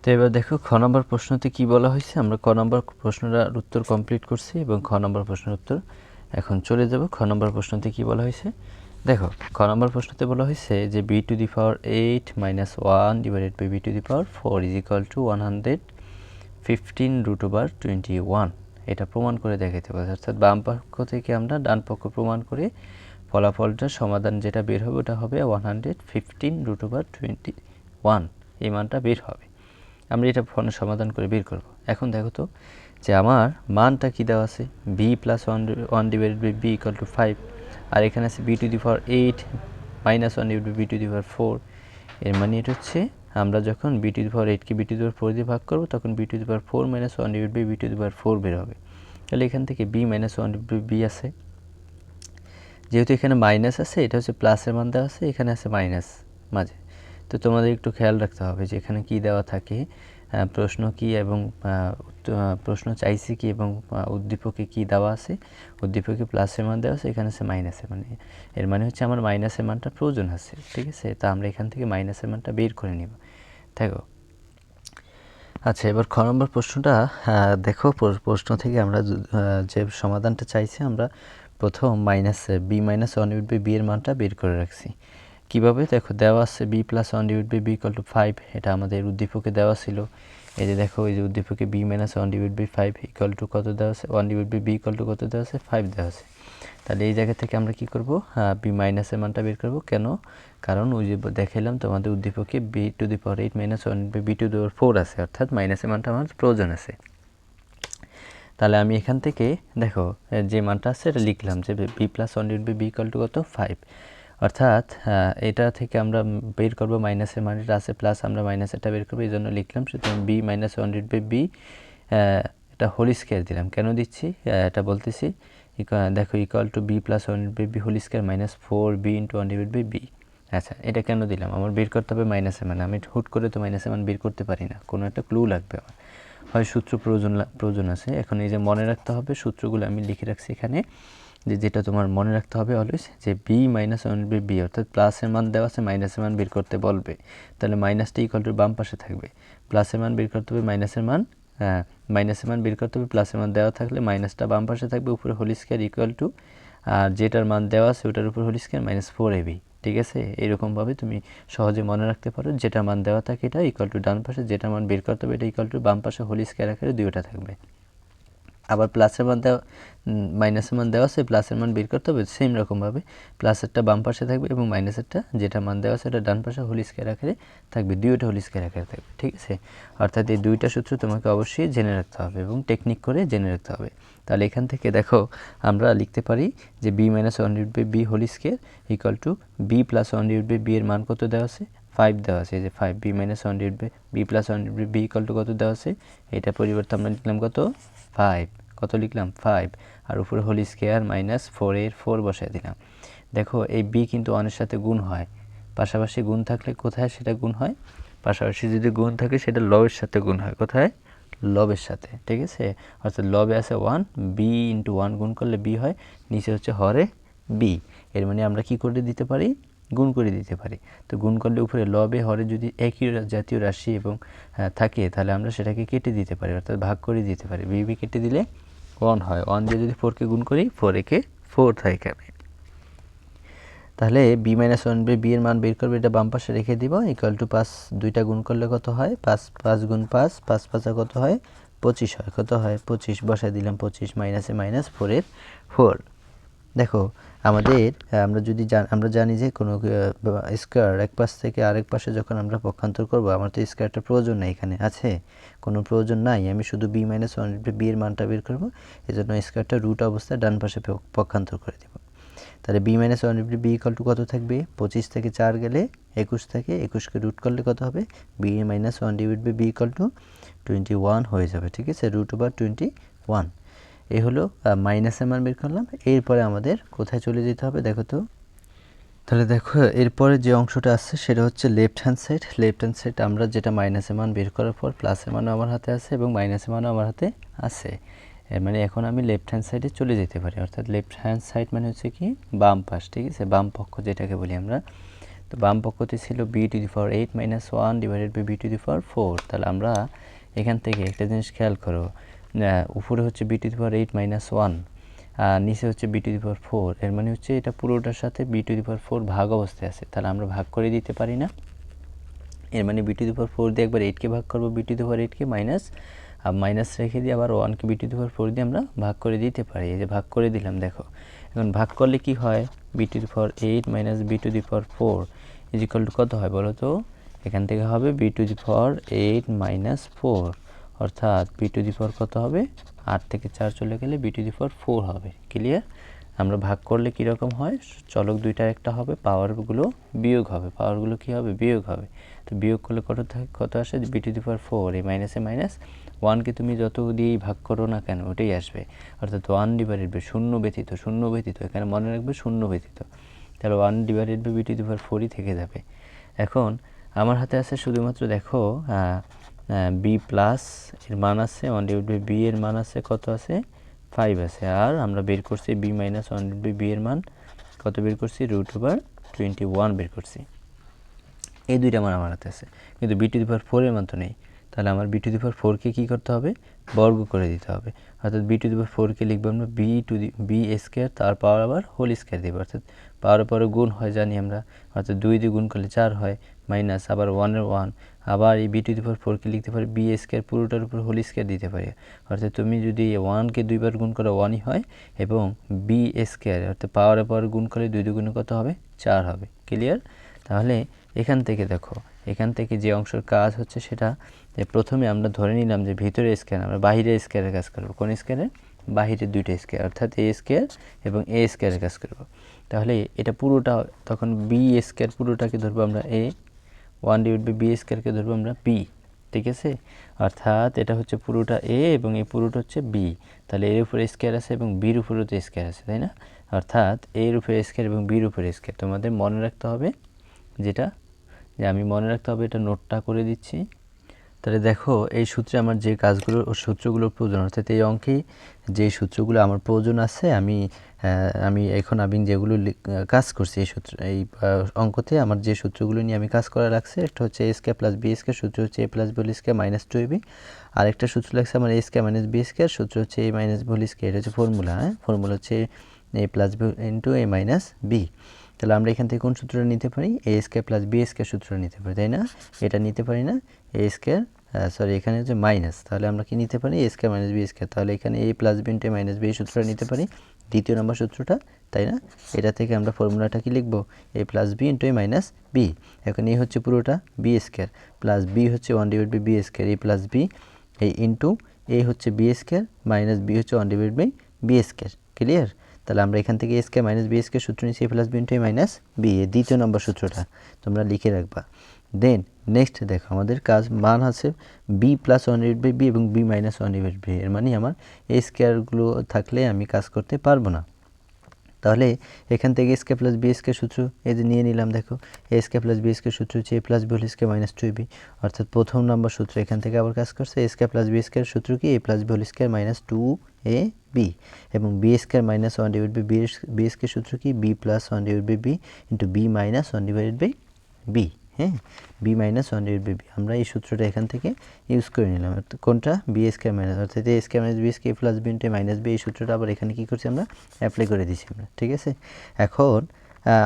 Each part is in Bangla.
তো এবার দেখো খ নম্বর প্রশ্নতে কি বলা হয়েছে। আমরা ক নম্বর প্রশ্নটার উত্তর কমপ্লিট করছি এবং খ নম্বর প্রশ্নের উত্তর এখন চলে যাব। খ নম্বর প্রশ্নতে কি বলা হয়েছে দেখো। খ নম্বর প্রশ্নতে বলা হয়েছে যে b to the power 8 minus 1 divided by b to the power 4 is equal to 115 root over 21। এটা প্রমাণ করে দেখাতে বলছে, অর্থাৎ বাম পক্ষ থেকে আমরা ডান পক্ষ প্রমাণ করে ফলাফলটা সমাধান যেটা বের হবে ওটা হবে 115 রুট ওভার 21, এই মানটা বের হবে। আমরা এটা ফোনে সমাধান করে বের করব। এখন দেখো তো যে আমার মানটা কি দেওয়া আছে, b plus 1 divided by b equal to 5, আর এখানে আছে b to the power 8 minus 1 divided by b to the power 4। এর মানে এটা হচ্ছে আমরা যখন b টু দি পাওয়ার 8 কে b টু দি পাওয়ার 4 দিয়ে ভাগ করব তখন b to the power 4 minus 1 divided by b to the power 4 বের হবে। তাহলে এখান থেকে b minus 1 divided by b আছে, যেহেতু এখানে মাইনাস আছে এটা হচ্ছে প্লাসের মান দেওয়া আছে, এখানে আছে মাইনাস মাঝে। তো তোমাদের একটু খেয়াল রাখতে হবে যে এখানে কি দেওয়া থাকে, প্রশ্ন কি এবং প্রশ্ন চাইছে কি এবং উদ্দীপকে কি দেওয়া আছে। উদ্দীপকে প্লাসের মান দেওয়া আছে, এখানে আছে মাইনাসের মানে, এর মানে হচ্ছে আমার মাইনাসের মানটা প্রয়োজন আছে, ঠিক আছে। তা আমরা এখান থেকে মাইনাসের মানটা বের করে নিব। দেখো আচ্ছা, এবার খ নম্বর প্রশ্নটা দেখো। প্রশ্ন থেকে আমরা যে সমাধানটা চাইছি আমরা প্রথম minus b minus 1 divide by b এর মানটা বের করে রাখছি। কীভাবে দেখো, দেওয়া আছে b plus 1 divide by b equal to 5, এটা আমাদের উদ্দীপকে দেওয়া ছিল। এই যে দেখো এই যে উদ্দীপকে b minus 1 divide by 5 equal to কত দেওয়া আছে, 1 divide by b equal to কত দেওয়া আছে, 5 দেওয়া আছে। তাহলে এই জায়গা থেকে আমরা কি করব, b মাইনাসের মানটা বের করব। কেন? কারণ ওই যে দেখাইলাম তোমাদের উদ্দীপকে b to the power 8 minus 1 by b to the power 4 আছে, অর্থাৎ মাইনাসের মানটা আমার প্রয়োজন আছে। তাহলে আমি এখান থেকে দেখো যে মানটা আছে এটা লিখলাম যে b plus 1 divide by b equal to কত, 5। অর্থাৎ এটা থেকে আমরা বের করব মাইনাসের মান, এটা আছে প্লাস, আমরা মাইনাসেরটা বের করব, এই জন্য লিখলাম। সুতরাং b minus 1 divide by b এটা হোল স্কয়ার দিলাম। কেন দিচ্ছি এটা বলতেছি। দেখো equal to b plus 1 divide by b whole square minus 4b into 1 divide by b। আচ্ছা, এটা কেন দিলাম, আমার বের করতে হবে মাইনাসের মান। আমি হুট করে তো মাইনাসের মান বের করতে পারি না, কোনো একটা ক্লু লাগবে আমার, হয় সূত্র প্রয়োজন আছে। এখন এই যে মনে রাখতে হবে সূত্রগুলো আমি লিখে রাখছি এখানে, যেটা তোমার মনে রাখতে হবে অলওয়েজ যে b মাইনাস 1 বাই b, অর্থাৎ প্লাসের মান দেওয়া আছে মাইনাসের মান বের করতে বলবে, তাহলে মাইনাসটা ইকুয়াল টু বাম পাশে থাকবে। প্লাসের মান বের করতে হবে, মাইনাসের মান মাইনাসের মান বের করতে হবে, প্লাসের মান দেওয়া থাকলে মাইনাসটা বাম পাশে থাকবে, উপরে হোল স্কয়ার ইকুয়াল টু আর যেটার মান দেওয়া আছে ওটার উপর হোল স্কয়ার মাইনাস 4ab। ঠিক আছে, এরকমভাবে তুমি সহজে মনে রাখতে পারো, যেটা মান দেওয়া থাকে এটা ইকুয়াল টু ডান পাশে, যেটা মান বের করতে হবে এটা ইকুয়াল টু বাম পাশে হোল স্কয়ার আকারে দুইটা থাকবে। আবার প্লাসের মান দেওয়া মাইনাসের মান দেওয়া আছে, প্লাসের মান বের করতে হবে সেম রকমভাবে, প্লাসেরটা বাম পাশে থাকবে এবং মাইনাসেরটা যেটা মান দেওয়া আছে এটা ডান পাশে হোল স্কয়ার আকারে থাকবে, দুইটা হোল স্কয়ার আকারে থাকবে। ঠিক আছে, অর্থাৎ এই দুইটা সূত্র তোমাকে অবশ্যই জেনে রাখতে হবে এবং টেকনিক করে জেনে রাখতে হবে। তাহলে এখান থেকে দেখো আমরা লিখতে পারি যে b minus 1 divide by b whole square equal to b plus 1 divide by b এর মান কত দেওয়া আছে, 5 দেওয়া আছে। এই যে 5, b minus 1 divide by b plus 1 divide by b equal to কত দেওয়া আছে, এটা পরিবর্তে আমরা লিখলাম কত, 5। কত লিখলাম, 5, আর উপরে হোল স্কয়ার মাইনাস 4 এর 4 বসায় দিলাম। দেখো এই b কিন্তু 1 এর সাথে গুণ হয়, পাশাপাশি গুণ থাকলে কোথায় সেটা গুণ হয়, পাশাপাশি যদি গুণ থাকে সেটা লবের সাথে গুণ হয়, কোথায়, লবের সাথে। ঠিক আছে, অর্থাৎ লবে আছে 1, b ইন্টু 1 গুণ করলে b হয়, নিচে হচ্ছে হরে b। এর মানে আমরা কি করে দিতে পারি, গুণ করে দিতে পারি। তো গুণ করলে উপরে লবে হরে যদি একই জাতীয় রাশি এবং থাকে তাহলে আমরা সেটাকে কেটে দিতে পারি, অর্থাৎ ভাগ করে দিতে পারি। b কেটে দিলে 1 হয়, 1 দিয়ে যদি 4কে গুণ করি 4 একে 4 থাকে এখানে। তাহলে b মাইনাস 1 বাই b এর মান বের করবে, এটা বাম পাশে রেখে দিব, ইকুয়াল টু 5, দুইটা গুণ করলে কত হয়, 5 গুণ 5, 5 5 কত হয়, 25 হয়। কত হয়, 25 বসায় দিলাম, 25 মাইনাসে মাইনাস 4 এর 4। দেখো আমাদের আমরা জানি যে কোনো স্কয়ার এক পাশ থেকে আরেক পাশে যখন আমরা পক্ষান্তর করব, আমার তো স্কয়ারটা প্রয়োজন নাই, এখানে আছে কোনো প্রয়োজন নাই, আমি শুধু b মাইনাস 1 b এর মানটা বের করব, এজন্য স্কয়ারটা রুট অবস্থায় ডান পাশে পক্ষান্তর করে দেব। তাহলে b minus 1 b equal to কত থাকবে, 25 থেকে 4 গেলে 21 থাকে, 21কে রুট করলে কত হবে, b minus 1 divide by b equal to 21 হয়ে যাবে। ঠিক আছে, রুট ওভার 21। এই হলো মাইনাসের মান বের করলাম। এরপরে আমাদের কোথায় চলে যেতে হবে দেখো তো। তাহলে দেখো এরপরে যে অংশটা আসছে সেটা হচ্ছে left hand side. Left hand side আমরা যেটা মাইনাসের মান বের করার পর প্লাসের মানও আমার হাতে আছে এবং মাইনাসের মানও আমার হাতে আছে, এর মানে এখন আমি লেফট হ্যান্ড সাইডে চলে যেতে পারি, অর্থাৎ লেফট হ্যান্ড সাইড মানে হচ্ছে কি বাম পাশ। ঠিক আছে, বাম পক্ষ যেটাকে বলি আমরা। তো বাম পক্ষতে ছিল B to the power 8 minus 1 divided by B to the power 4। তাহলে আমরা এখান থেকে একটা জিনিস খেয়াল করো, উপরে হচ্ছে B to the power 8 minus 1 আর নিচে হচ্ছে বি টু দি পাওয়ার 4। এর মানে হচ্ছে এটা পুরোটার সাথে বি টু দি পাওয়ার 4 ভাগ অবস্থায় আছে, তাহলে আমরা ভাগ করে দিতে পারি না। এর মানে বি টু দি পাওয়ার 4 দিয়ে একবার 8কে ভাগ করবো, বি টু দি পাওয়ার 8কে মাইনাস রেখে দিয়ে আবার 1কে বি টু দি পাওয়ার 4 দিয়ে আমরা ভাগ করে দিতে পারি। এই যে ভাগ করে দিলাম, দেখো এখন ভাগ করলে কি হয়, B to the power 8 minus B to the power 4 is equal to কত হয় বলো তো? এখান থেকে হবে B to the power 8 minus 4, অর্থাৎ বি টু দি পাওয়ার কত হবে, 8 থেকে 4 চলে গেলে বি টু দি পাওয়ার 4 হবে। ক্লিয়ার? আমরা ভাগ করলে কীরকম হয়, চলক দুইটার একটা হবে, পাওয়ারগুলো বিয়োগ হবে, পাওয়ারগুলো কী হবে, বিয়োগ হবে। তো বিয়োগ করলে কত আসে, বি টু দি পাওয়ার 4, এই মাইনাসে মাইনাস 1কে তুমি যত দিয়েই ভাগ করো না কেন ওটাই আসবে, অর্থাৎ 1 ডিভাইডেড বাই শূন্য ব্যতীত, এখানে মনে রাখবে শূন্য ব্যতীত, তাহলে 1 divided by B to the power 4ই থেকে যাবে। এখন আমার হাতে আছে শুধুমাত্র দেখো বি প্লাস এর মান আছে 1 ডিভাইড বাই বি এর মান আছে কত আছে, 5 আছে, আর আমরা বের করছি B minus 1 divide by B এর মান কত বের করছি, √21 বের করছি। এই দুইটা মান আমার হাতে আছে, কিন্তু বি টু দি পাওয়ার 4 এর মান তো নেই। তাহলে আমার বি টু দি পাওয়ার 4কে কী করতে হবে, বর্গ করে দিতে হবে। অর্থাৎ বি টু দি পাওয়ার 4কে লিখবো আমরা বি স্কোয়ার, তার পাওয়ার আবার হোল স্কোয়ার দেবো, অর্থাৎ পাওয়ার পরে গুণ হয় জানি আমরা, অর্থাৎ 2 দিয়ে গুণ করলে 4 হয়, মাইনাস আবার 1 এর 1, আবার এই বি টু দি পাওয়ার 4কে লিখতে পারি বি স্কোয়ার, পুরোটার উপর হোল স্কোয়ার দিতে পারি, অর্থাৎ তুমি যদি 1কে 2বার গুণ করো 1ই হয়, এবং বি স্কোয়ার অর্থাৎ পাওয়ারের পর গুণ করলে 2 দুগুণে কত হবে, 4 হবে। ক্লিয়ার? তাহলে এখান থেকে দেখো, এখান থেকে যে অংশের কাজ হচ্ছে সেটা, যে প্রথমে আমরা ধরে নিলাম যে ভিতরে স্কোয়ার, আমরা বাহিরে স্কোয়ারের কাজ করব। কোন স্কোয়ারে? বাহিরে দুইটা স্কোয়ার, অর্থাৎ এ স্কোয়ার এবং এ স্কোয়ারের কাজ করব। তাহলে এটা পুরোটা তখন বি স্কোয়ার পুরোটাকে ধরবো আমরা এ, 1 ডিভাইড বাই বি স্কোয়ারকে ধরবো আমরা বি, ঠিক আছে? অর্থাৎ এটা হচ্ছে পুরোটা এ এবং এই পুরোটা হচ্ছে বি, তাহলে এর উপরে স্কোয়ার আছে এবং বির উপরেও তো স্কোয়ার আছে, তাই না? অর্থাৎ এর উপরে স্কোয়ার এবং বির উপরে স্কোয়ার। তোমাদের মনে রাখতে হবে যেটা, যে আমি মনে রাখতে হবে, এটা নোটটা করে দিচ্ছি। তাহলে দেখো এই সূত্রে আমার যে কাজগুলো ও সূত্রগুলোর প্রয়োজন, অর্থাৎ এই অঙ্কে যে সূত্রগুলো আমার প্রয়োজন আছে, আমি যেগুলো কাজ করছি এই সূত্র, এই অঙ্কতে আমার যে সূত্রগুলো নিয়ে আমি কাজ করা লাগছে, একটা হচ্ছে A square plus B square, সূত্র হচ্ছে A plus B whole square minus 2ab, আরেকটা সূত্র লাগছে আমার A square minus B square, সূত্র হচ্ছে A minus B whole square, এটা হচ্ছে ফর্মুলা। ফর্মুলা হচ্ছে A plus B into A minus B. তাহলে আমরা এখান থেকে কোন সূত্রটা নিতে পারি, A square plus B square সূত্রটা নিতে পারি, তাই না? এটা নিতে পারি না, এ স্কোয়ার এখানে হচ্ছে মাইনাস, তাহলে আমরা কি নিতে পারি, A square minus B square, তাহলে এখানে A plus B into minus B সূত্রটা নিতে পারি, দ্বিতীয় নম্বর সূত্রটা, তাই না? এটা থেকে আমরা ফর্মুলাটা কি লিখবো, এ plus B into A minus B. এখন এ হচ্ছে পুরোটা বি স্কোয়ার, প্লাস বি হচ্ছে 1 divide by B square, A plus B, এই ইন্টু এ হচ্ছে বি স্কোয়ার, মাইনাস বি হচ্ছে 1 divide by B square. Clear? তাহলে আমরা এখান থেকে A square minus B square সূত্র নিচ্ছি, A plus B into A minus B, এর দ্বিতীয় নম্বর সূত্রটা তোমরা লিখে রাখবা। দেন নেক্সট দেখো, আমাদের কাজ মান আছে B plus 1 divide by B এবং বি মাইনাস 1 ডিভাইড বি, এর মানে আমার এই স্কোয়ারগুলো থাকলে আমি কাজ করতে পারবো না। তাহলে এখান থেকে A square plus B square সূত্র এই যে নিয়ে নিলাম, দেখো A square plus B square সূত্র হচ্ছে A plus B whole square minus 2ab, অর্থাৎ প্রথম নম্বর সূত্র এখান থেকে আবার কাজ করছে, A square plus B square সূত্র কি, A plus B whole square minus 2ab, এবং B square minus 1 divide by B square সূত্র কি, B plus 1 divide by B into B minus 1 divided by B. হ্যাঁ, B minus 1 divide by B, আমরা এই সূত্রটা এখান থেকে ইউজ করে নিলাম। কোনটা, বি স্কোয়ার মাইনাস, অর্থাৎ A square minus B square plus B into minus B, এই সূত্রটা আবার এখানে কী করছি আমরা, অ্যাপ্লাই করে দিচ্ছি আমরা, ঠিক আছে? এখন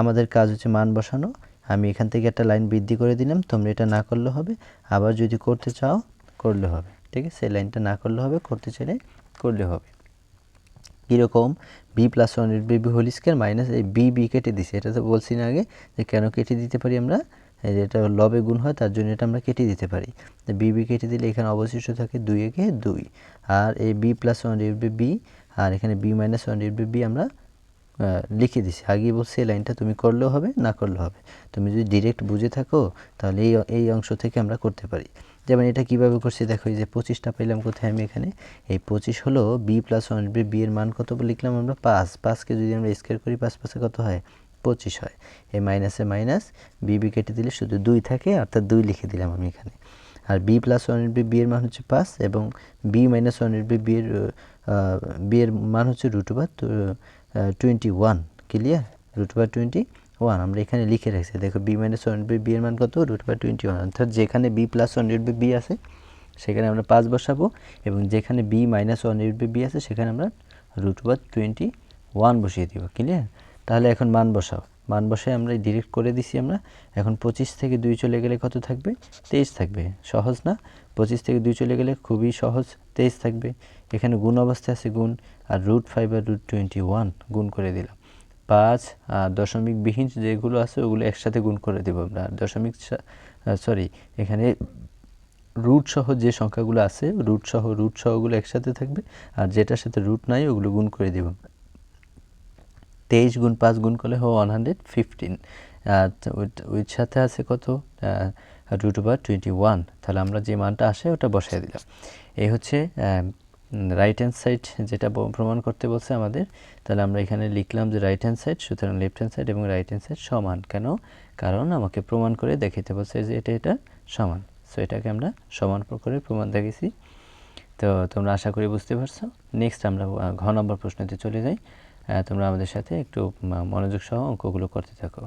আমাদের কাজ হচ্ছে মান বসানো। আমি এখান থেকে একটা লাইন বৃদ্ধি করে দিলাম, তোমরা এটা না করলে হবে, আবার যদি করতে চাও করলে হবে, ঠিক আছে? এই লাইনটা না করলে হবে, করতে চাইলে করলে হবে। কীরকম, B plus 1 divide by B whole square minus এই বি কেটে দিছি, এটা তো বলছি না আগে যে কেন কেটে দিতে পারি আমরা, এটা লবে গুণ হয় তার জন্য এটা আমরা কেটে দিতে পারি। বি কেটে দিলে এখানে অবশিষ্ট থাকে 2 একে 2, আর এই B plus 1 divide by B, আর এখানে B minus 1 divide by B আমরা লিখে দিছি। আগেই বলছি এই লাইনটা তুমি করলেও হবে, না করলেও হবে। তুমি যদি ডিরেক্ট বুঝে থাকো তাহলে এই অংশ থেকে আমরা করতে পারি। যেমন এটা কীভাবে করছি দেখো, এই যে 25টা পেলাম কোথায়, আমি এখানে এই 25 হলো বি প্লাস 1 বাই বি এর মান কত লিখলাম আমরা 5, 5কে যদি আমরা স্কোয়ার করি 5 5 কত হয়, 25 হয়। এই মাইনাসে মাইনাস, বি কেটে দিলে শুধু 2 থাকে, অর্থাৎ 2 লিখে দিলাম আমি এখানে। আর বি প্লাস 1 বাই বি এর মান হচ্ছে 5 এবং বি মাইনাস 1 বাই বি এর মান হচ্ছে √21। ক্লিয়ার? √21 1 আমরা এখানে লিখে রাখছি। দেখো b মাইনাস 1/b এর মান কত? √21। অর্থাৎ যেখানে b প্লাস 1/b আছে সেখানে আমরা 5 বসাবো, এবং যেখানে b মাইনাস 1/b আছে সেখানে আমরা √21 বসিয়ে দিব। ক্লিয়ার? তাহলে এখন মান বসাও। মান বসায় আমরা ডিরেক্ট করে দিছি আমরা। এখন 25 থেকে 2 চলে গেলে কত থাকবে? 23 থাকবে। সহজ না? 25 থেকে 2 চলে গেলে খুবই সহজ, 23 থাকবে। এখানে গুণ অবস্থায় আছে গুণ, আর √5 আর √21 গুণ করে দিলাম। 5 আর দশমিক বিহীন যেগুলো আছে ওগুলো একসাথে গুণ করে দেব আমরা। দশমিক এখানে রুট সহ যে সংখ্যাগুলো আছে রুট সহগুলো একসাথে থাকবে, আর যেটার সাথে রুট নাই ওগুলো গুণ করে দেব। 23 গুণ 5 গুণ করলে হবে 115। ওই সাথে আছে কত? √21। তাহলে আমরা যে মানটা আসে ওটা বসাই দিলাম। এই হচ্ছে রাইট হ্যান্ড সাইড যেটা প্রমাণ করতে বলছে আমাদের। তাহলে আমরা এখানে লিখলাম যে রাইট হ্যান্ড সাইড, সুতরাং লেফট হ্যান্ড সাইড এবং রাইট হ্যান্ড সাইড সমান। কেন? কারণ আমাকে প্রমাণ করে দেখাতে বলছে যে এটা সমান। সো এটাকে আমরা সমান করে প্রমাণ দেখিয়েছি। তো তোমরা আশা করি বুঝতে পারছো। নেক্সট আমরা ঘ নম্বর প্রশ্নতে চলে যাই। তোমরা আমাদের সাথে একটু মনোযোগ সহ অঙ্কগুলো করতে থাকো।